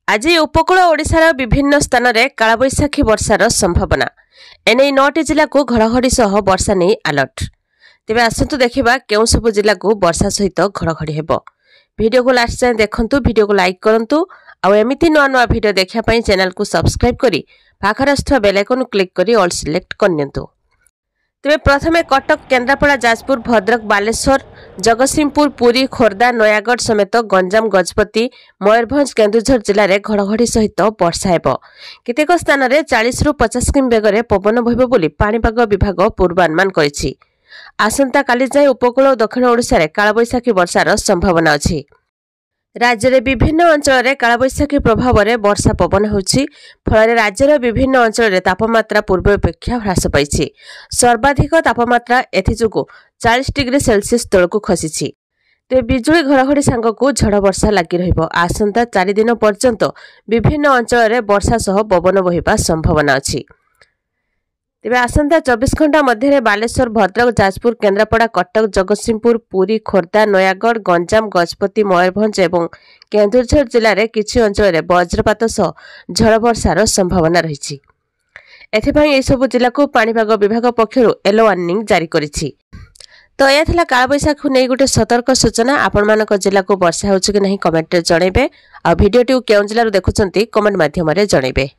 आज उपकूल ओडिशार विभिन्न स्थान में कालबैशाखी वर्षार संभावना एने 9टी जिला को घड़घड़ी सह वर्षा नहीं अलर्ट। तेबे आसंतु देखिबा केउ सब जिला को वर्षा सहित घड़घड़ी हेबो। वीडियो को लास्ट जाए देखंतु, वीडियो को लाइक करंतु आउ एमिति नुआ नुआ वीडियो देखिया पई चैनल को सब्सक्राइब करी पाखरे आस्थुवा बेल आइकन क्लिक करी ऑल सिलेक्ट करनियंतु। तेबे प्रथमे कटक, केन्द्रापड़ा, जाजपुर, भद्रक, बालेश्वर, जगतसिंहपुर, पुरी, खोर्धा, नयागढ़ समेत गंजाम, गजपति, मयूरभंज, केन्दुझर जिले में घड़घड़ी सहित वर्षा हेबो। केतेक स्थान में 40 ରୁ 50 किमी बेगर पवन बहिबो बोली पाणीपाग विभाग पूर्वानुमान करिछि। आसंता काली जाए उपकूल और दक्षिण ओडिशा रे कालबैशाखी वर्षार संभावना अछि। राज्य विभिन्न अंचल में कालबैशाखी प्रभाव में वर्षा पवन होछि, फल राज्यर विभिन्न अंचल में तापमात्रा पूर्व अपेक्षा ह्रास पाई। सर्वाधिक तापमात्रा एथिजोगु 40 डिग्री सेल्सियस तलकू खसी। तेज बिजुली घड़घड़ी सांगकू झड़ वर्षा लगी रहिबो। आसंता 4 दिन पर्यंत विभिन्न अंचल में वर्षा सह पवन बहिबा संभावना अछि। तेबे आसंता 24 घंटा मध्य बालेश्वर, भद्रक, जाजपुर, केन्द्रापड़ा, कटक, जगतसिंहपुर, पुरी, खोर्धा, नयागढ़, गंजाम, गजपति, मयूरभंज एवं केन्दुझर जिले में किछि अंचल में वज्रपात सह झड़ वर्षार संभावना रही। एथिपाई एई सब जिला को पाणीपाग विभाग पक्षरु येलो वार्निंग जारी करिछि। तो यह थिला कालबैशाखी नहीं गोटे सतर्क सूचना। आपण मानक जिला को वर्षा होछि कि नहीं कमेंट रे जणैबे। आ वीडियो टी केउ जिल्ला रो देखुछंती कमेंट माध्यम रे जणैबे।